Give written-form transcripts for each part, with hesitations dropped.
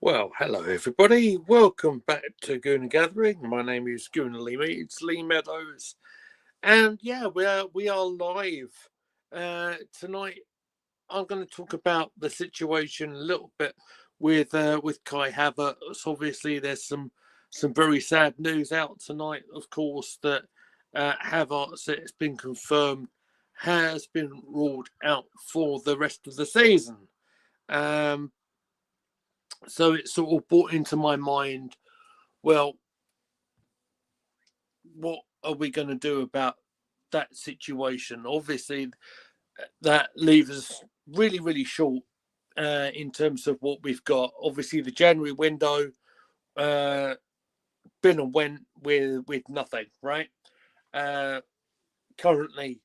Well, hello everybody. Welcome back to Gooner Gathering. My name is Gooner Lee. It's Lee Meadows, and yeah, we are live tonight. I'm going to talk about the situation a little bit with Kai Havertz. Obviously, there's some very sad news out tonight. Of course, that Havertz, it's been confirmed, has been ruled out for the rest of the season. Um, so it sort of brought into my mind, well, what are we going to do about that situation? Obviously, that leaves us really, really short in terms of what we've got. Obviously, the January window uh, been and went with nothing, right? Uh, Currently,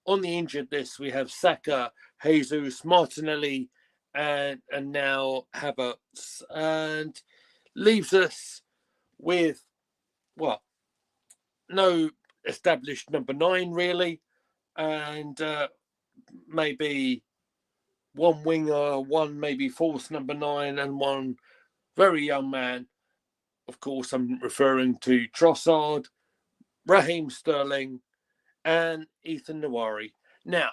on the injured list, we have Saka, Jesus, Martinelli, and now Havertz, and leaves us with, well, no established number nine really, and maybe one winger, one maybe false number nine, and one very young man. Of course, I'm referring to Trossard, Raheem Sterling, and Ethan Nawari. Now,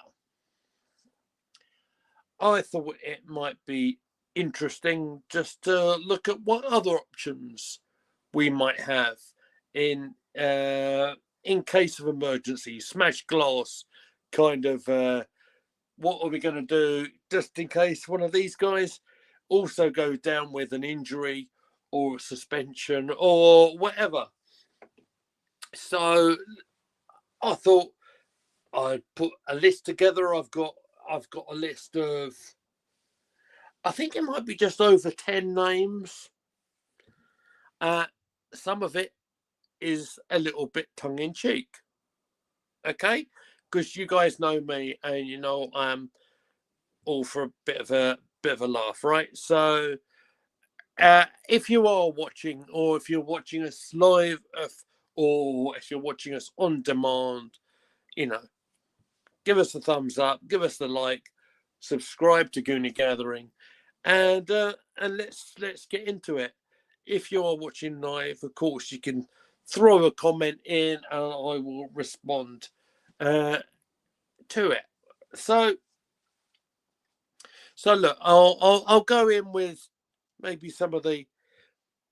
I thought it might be interesting just to look at what other options we might have in in case of emergency, smash glass kind of. What are we going to do just in case one of these guys also goes down with an injury or a suspension or whatever? So I thought I'd put a list together. I've got a list of, I think it might be just over 10 names. Uh, some of it is a little bit tongue in cheek. Okay? Because you guys know me and you know I'm all for a bit of a laugh, right? So if you are watching, or if you're watching us live, or if you're watching us on demand, you know, give us a thumbs up, give us the like, subscribe to Goonie Gathering, and let's get into it. If you are watching live, of course, you can throw a comment in, and I will respond uh, to it. So look, I'll go in with maybe some of the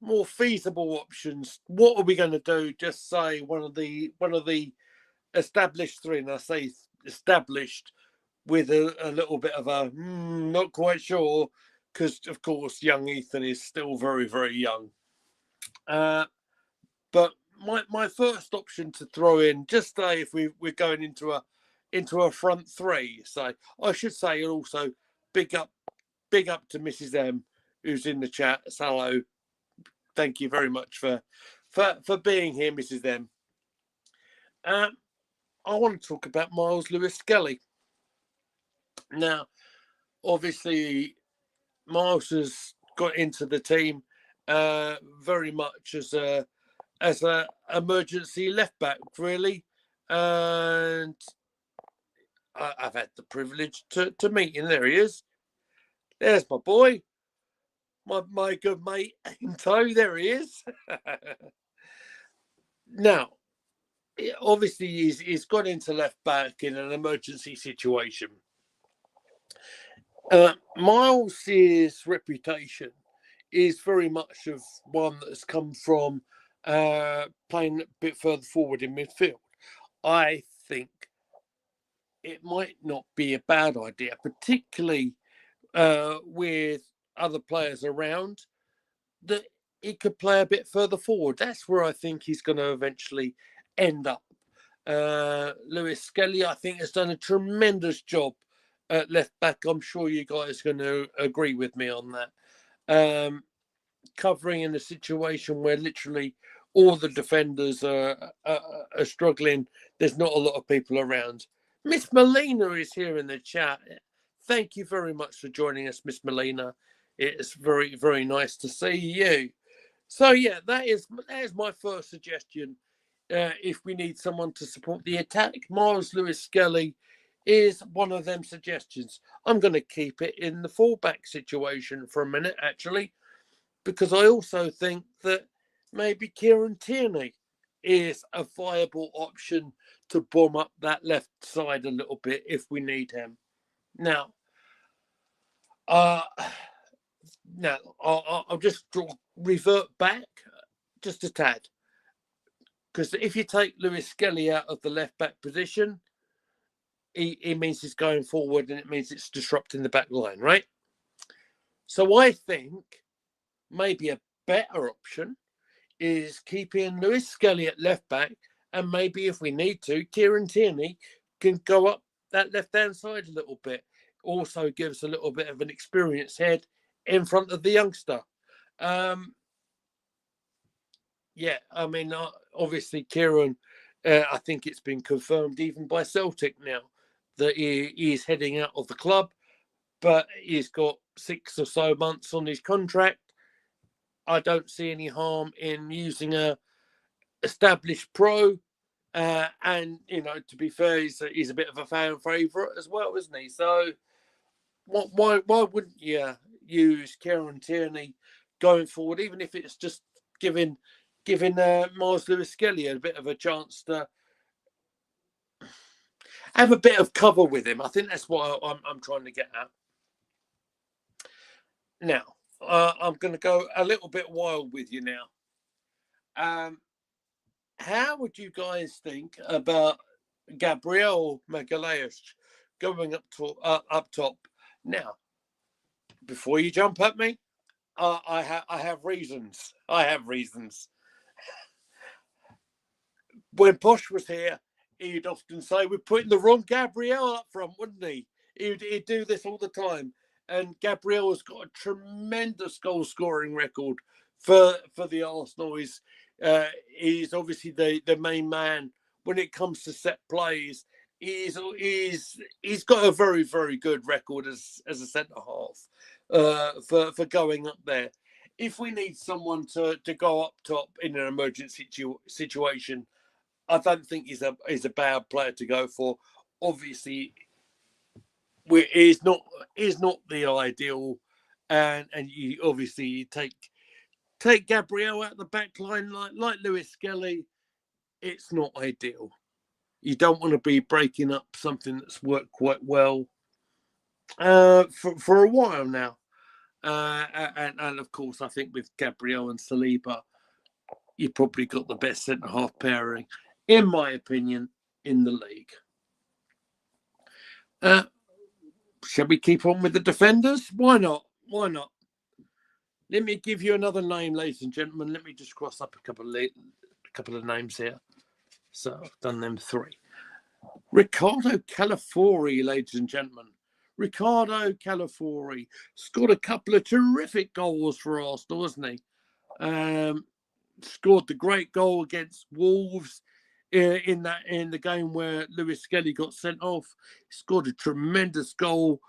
more feasible options. What are we going to do? Just say one of the established three, and I say established with a little bit of a not quite sure, because of course young Ethan is still very, very young. But my first option to throw in, just say if we're going into a front three. So I should say also big up to Mrs. M, who's in the chat. Hello, thank you very much for being here, Mrs. M. I want to talk about Miles Lewis-Skelly. Now, obviously, Miles has got into the team very much as a emergency left back, really, and I've had the privilege to meet him. There he is. There's my boy, my good mate in tow. There he is. Now, obviously, he's got into left back in an emergency situation. Miles's reputation is very much of one that's come from playing a bit further forward in midfield. I think it might not be a bad idea, particularly with other players around, that he could play a bit further forward. That's where I think he's going to eventually end up. Lewis-Skelly, I think, has done a tremendous job at left back. I'm sure you guys are going to agree with me on that. Covering in a situation where literally all the defenders are struggling. There's not a lot of people around. Miss Melina is here in the chat. Thank you very much for joining us, Miss Melina. It's very, very nice to see you. So yeah, that is my first suggestion. If we need someone to support the attack, Miles Lewis-Skelly is one of them suggestions. I'm going to keep it in the fullback situation for a minute, actually, because I also think that maybe Kieran Tierney is a viable option to bomb up that left side a little bit if we need him. Now, uh, I'll just revert back just a tad. Because if you take Lewis Skelly out of the left back position, he means he's going forward and it means it's disrupting the back line, right? So I think maybe a better option is keeping Lewis Skelly at left back, and maybe if we need to, Kieran Tierney can go up that left-hand side a little bit. Also gives a little bit of an experienced head in front of the youngster. Yeah, I mean, obviously, Kieran, I think it's been confirmed even by Celtic now that he is heading out of the club, but he's got 6 or so months on his contract. I don't see any harm in using a established pro. And, you know, to be fair, he's a bit of a fan favourite as well, isn't he? So why wouldn't you use Kieran Tierney going forward, even if it's just giving Miles Lewis Skelly a bit of a chance to have a bit of cover with him? I think that's what I'm trying to get at. Now, I'm going to go a little bit wild with you now. How would you guys think about Gabriel Magalhaes going up top? Now, before you jump at me, I have reasons. I have reasons. When Posh was here, he'd often say, we're putting the wrong Gabriel up front, wouldn't he? He'd do this all the time. And Gabriel has got a tremendous goal-scoring record for the Arsenal. He's obviously the main man when it comes to set plays. He's got a very, very good record as a centre-half for going up there. If we need someone to go up top in an emergency situation, I don't think he's a bad player to go for. Obviously, is not the ideal, and you obviously take Gabriel out the back line like Lewis Skelly. It's not ideal. You don't want to be breaking up something that's worked quite well for a while now. And of course, I think with Gabriel and Saliba, you probably got the best centre-half pairing, in my opinion, in the league. Shall we keep on with the defenders? Why not? Why not? Let me give you another name, ladies and gentlemen. Let me just cross up a couple of names here. So I've done them 3. Ricardo Calafori, ladies and gentlemen. Ricardo Calafori scored a couple of terrific goals for Arsenal, hasn't he? Scored the great goal against Wolves in the game where Lewis Skelly got sent off. He scored a tremendous goal,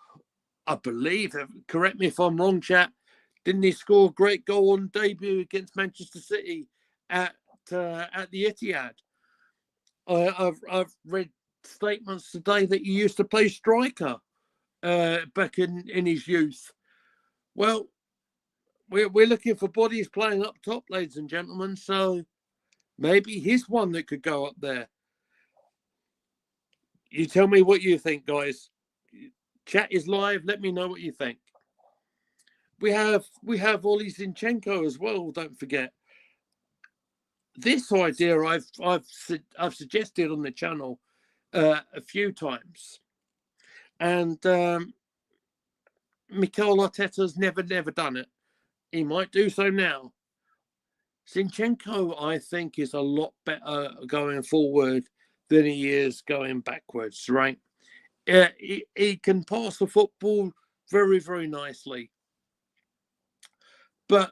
I believe. Correct me if I'm wrong, chat. Didn't he score a great goal on debut against Manchester City at the Etihad? I've read statements today that he used to play striker back in his youth. Well, we're looking for bodies playing up top, ladies and gentlemen. So maybe he's one that could go up there. You tell me what you think, guys. Chat is live. Let me know what you think. We have Ollie Zinchenko as well. Don't forget. This idea I've suggested on the channel a few times, and Mikel Arteta's never done it. He might do so now. Zinchenko, I think, is a lot better going forward than he is going backwards, right? He can pass the football very, very nicely. But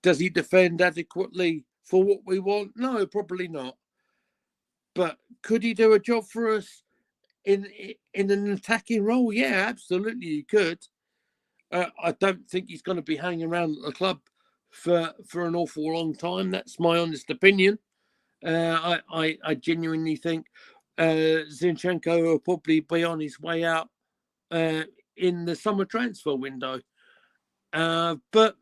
does he defend adequately for what we want? No, probably not. But could he do a job for us in an attacking role? Yeah, absolutely he could. I don't think he's going to be hanging around the club for an awful long time. That's my honest opinion. I genuinely think Zinchenko will probably be on his way out in the summer transfer window. But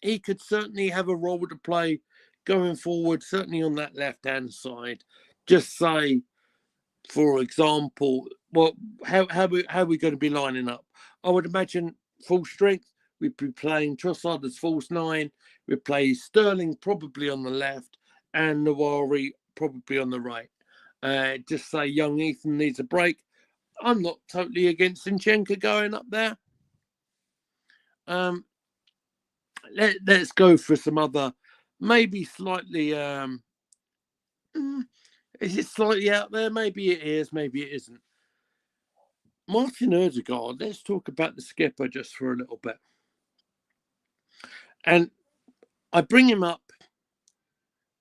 he could certainly have a role to play going forward, certainly on that left-hand side. Just say, for example, well, how we going to be lining up? I would imagine full strength. We'd be playing Trossard as false nine. We'd play Sterling probably on the left and Nawari probably on the right. Just say young Ethan needs a break. I'm not totally against Zinchenko going up there. Let's go for some other, maybe slightly. Is it slightly out there? Maybe it is. Maybe it isn't. Martin Ødegaard. Let's talk about the skipper just for a little bit. And I bring him up.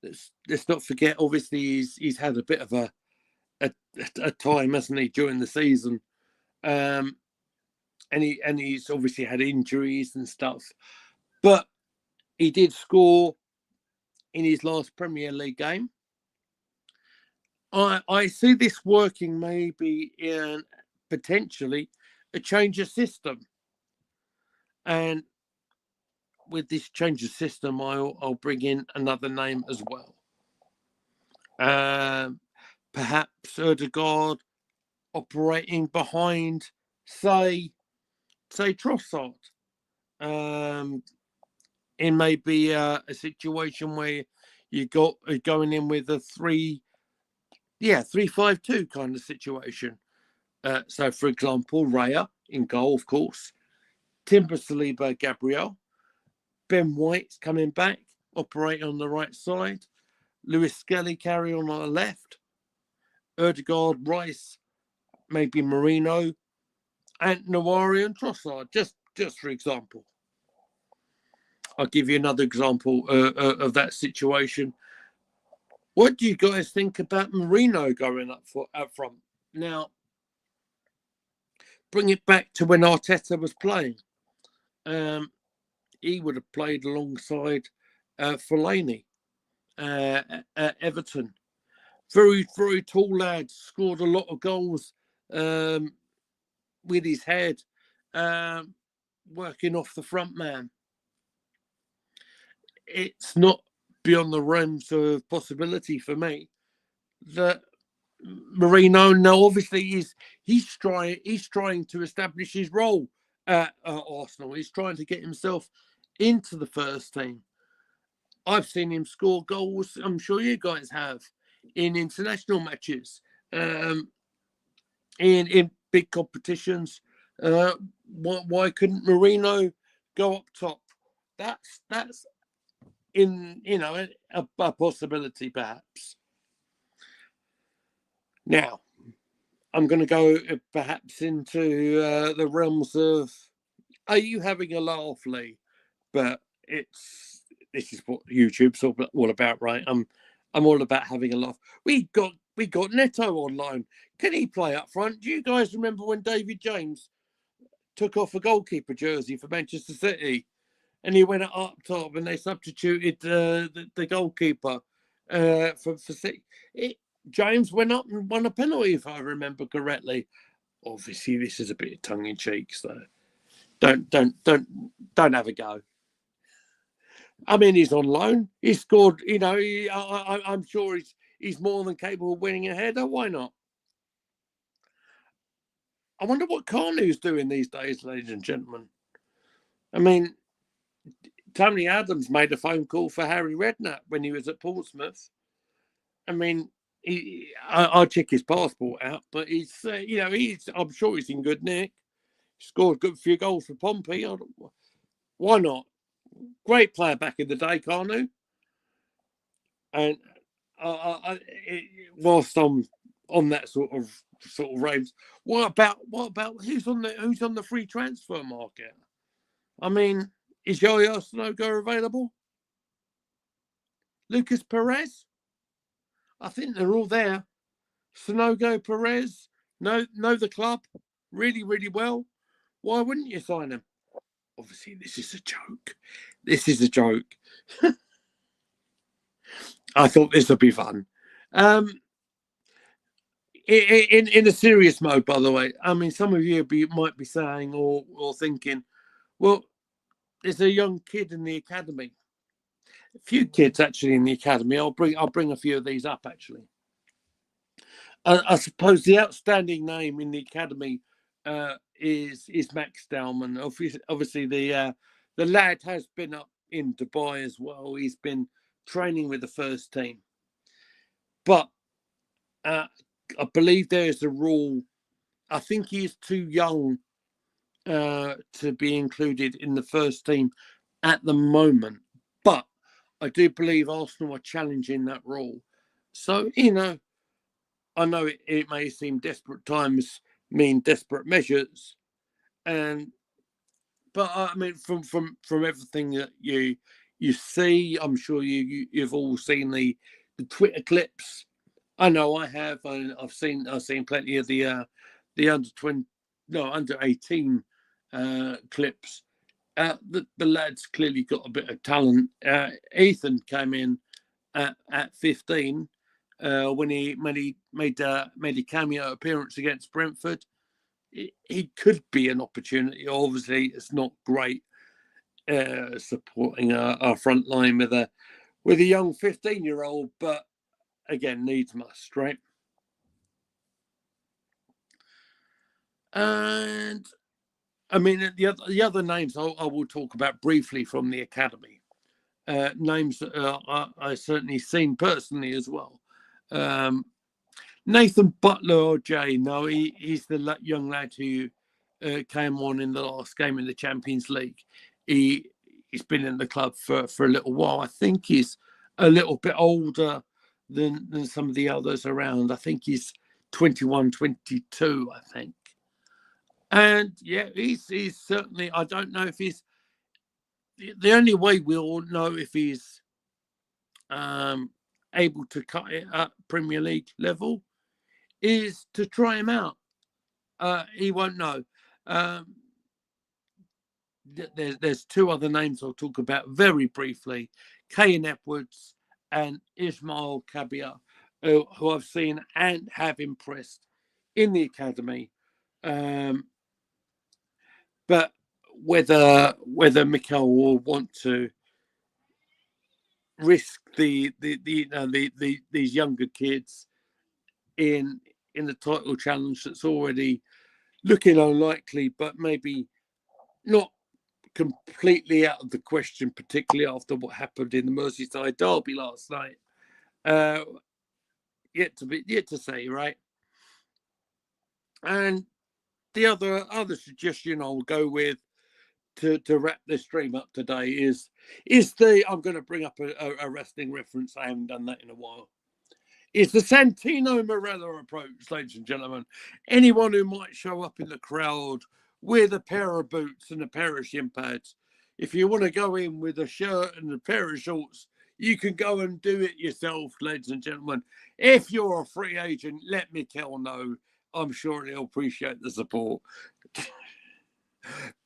Let's not forget. Obviously, he's had a bit of a time, hasn't he, during the season, and he's obviously had injuries and stuff, but he did score in his last Premier League game. I see this working maybe in potentially a change of system, and with this change of system, I'll bring in another name as well. Perhaps Ødegaard operating behind, say Trossard. In maybe a situation where you got going in with a 3-5-2 kind of situation. So, for example, Raya in goal, of course. Timber, Saliba, Gabriel. Ben White's coming back, operating on the right side. Lewis Skelly carry on the left. Ødegaard, Rice, maybe Marino, and Nawari and Trossard, just for example. I'll give you another example of that situation. What do you guys think about Marino going up front? Now, bring it back to when Arteta was playing. He would have played alongside Fellaini at Everton. Very, very tall lad, scored a lot of goals with his head, working off the front man. It's not beyond the realms of possibility for me that Marino, no, obviously he's trying to establish his role at Arsenal. He's trying to get himself into the first team. I've seen him score goals, I'm sure you guys have, in international matches, in big competitions. Why couldn't Marino go up top? That's in a possibility perhaps. Now, I'm going to go perhaps into the realms of, are you having a laugh, Lee? But this is what YouTube's all about, right? I'm all about having a laugh. We got Neto online. Can he play up front? Do you guys remember when David James took off a goalkeeper jersey for Manchester City, and he went up top, and they substituted the goalkeeper for City? James went up and won a penalty, if I remember correctly. Obviously, this is a bit of tongue in cheek, so don't have a go. I mean, he's on loan. He scored. I'm sure he's more than capable of winning a header. Why not? I wonder what Carney's doing these days, ladies and gentlemen. I mean, Tony Adams made a phone call for Harry Redknapp when he was at Portsmouth. I mean, I'll check his passport out, but he's I'm sure he's in good nick. He scored a good few goals for Pompey. Why not? Great player back in the day, Carnu. And whilst I'm on that sort of range, what about who's on the free transfer market? I mean, is Yaya Sanogo available? Lucas Perez? I think they're all there. Sanogo, Perez, know the club really, really well. Why wouldn't you sign him? Obviously, this is a joke. I thought this would be fun. In a serious mode, by the way, I mean, some of you might be saying or thinking, well, there's a young kid in the academy. A few kids actually in the academy. I'll bring a few of these up actually. I suppose the outstanding name in the academy is Max Dowman. Obviously, the lad has been up in Dubai as well. He's been training with the first team, but I believe there is a rule. I think he's too young to be included in the first team at the moment. But I do believe Arsenal are challenging that rule. So, I know it may seem desperate times mean desperate measures, but I mean from everything that you see, I'm sure you've all seen the Twitter clips. I know I have. I've seen plenty of the under 20, no, under 18 clips. The lad's clearly got a bit of talent. Ethan came in at 15 when he made a cameo appearance against Brentford. He could be an opportunity. Obviously, it's not great supporting our front line with a young 15-year-old, but again, needs must, right? And I mean, the other names I will talk about briefly from the academy. Names that I certainly seen personally as well. Nathan Butler or Jay, no, he's the young lad who came on in the last game in the Champions League. He's been in the club for a little while. I think he's a little bit older than some of the others around. I think he's 21, 22, I think. And yeah, he's certainly, I don't know if he's, the only way we'll know if he's able to cut it at Premier League level is to try him out. He won't know. There's two other names I'll talk about very briefly: Kane Edwards and Ismail Kabir, who I've seen and have impressed in the academy. But whether Mikel will want to risk these younger kids in the title challenge that's already looking unlikely, but maybe not completely out of the question, particularly after what happened in the Merseyside derby last night. Yet to say, right? And the other suggestion I'll go with to wrap this stream up today is I'm going to bring up a wrestling reference. I haven't done that in a while. It's the Santino Marella approach, ladies and gentlemen. Anyone who might show up in the crowd with a pair of boots and a pair of shin pads, if you want to go in with a shirt and a pair of shorts, you can go and do it yourself, ladies and gentlemen. If you're a free agent, let Mikel know. I'm sure he'll appreciate the support.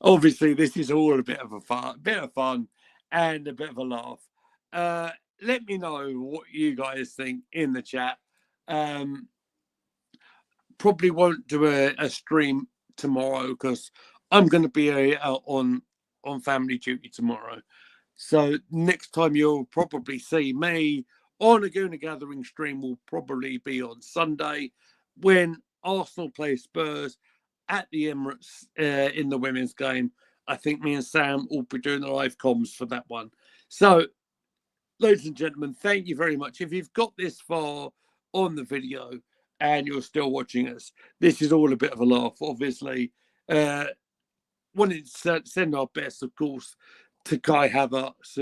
Obviously, this is all a bit of fun and a bit of a laugh. Let me know what you guys think in the chat. Probably won't do a stream tomorrow because I'm going to be on family duty tomorrow. So next time you'll probably see me on a Gooner Gathering stream will probably be on Sunday when Arsenal play Spurs at the Emirates in the women's game. I think me and Sam will be doing the live comms for that one. So, ladies and gentlemen, thank you very much. If you've got this far on the video and you're still watching us, this is all a bit of a laugh, obviously. Wanted to send our best, of course, to Kai Havertz,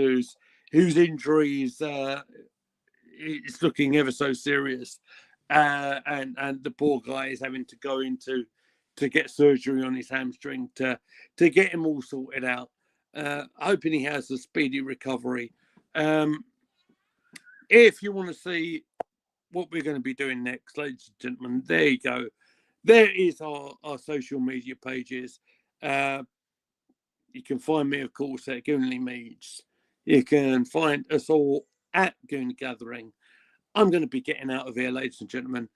whose injury is looking ever so serious. And the poor guy is having to go into to get surgery on his hamstring to get him all sorted out. Hoping he has a speedy recovery. If you want to see what we're going to be doing next, ladies and gentlemen, there you go. There is our social media pages. You can find me, of course, at Goonly Meads. You can find us all at Gooner Gathering. I'm going to be getting out of here, ladies and gentlemen.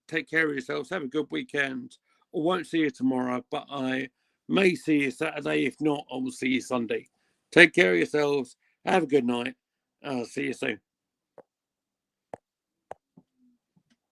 Take care of yourselves. Have a good weekend. I won't see you tomorrow, but I May see you Saturday. If not, I will see you Sunday. Take care of yourselves. Have a good night. I'll see you soon.